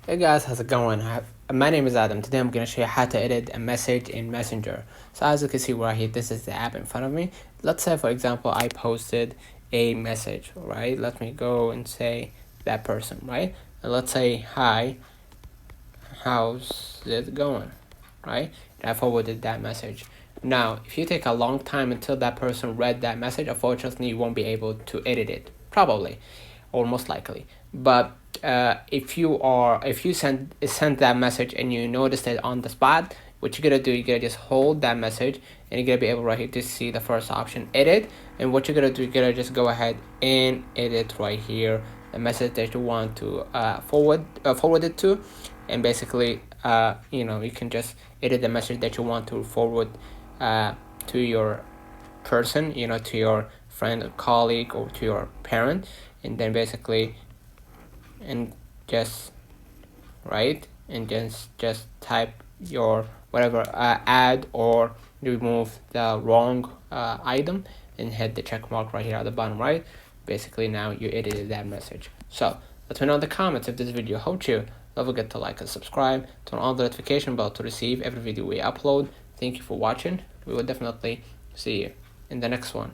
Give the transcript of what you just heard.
Hey guys, how's it going? My name is Adam. Today I'm going to show you how to edit a message in Messenger. So as you can see right here, this is the app in front of me. Let's say, for example, I posted a message, right? Let me go and say that person, right? And let's say, hi, how's it going, right? And I forwarded that message. Now, if you take a long time until that person read that message, unfortunately, you won't be able to edit it, probably, or most likely. But if you send that message and you noticed it on the spot, what you're gonna do, you're gonna just hold that message and you're gonna be able right here to see the first option, edit. And what you're gonna do, you're gonna just go ahead and edit right here the message that you want to forward it to. And basically you can just edit the message that you want to forward to your person, to your friend or colleague or to your parent. And then basically and just right and just type your whatever, add or remove the wrong item, and hit the check mark right here at the bottom right. Basically now you edited that message. So let me know in the comments if this video helped you. Don't forget to like and subscribe, turn on the notification bell to receive every video we upload. Thank you for watching. We will definitely see you in the next one.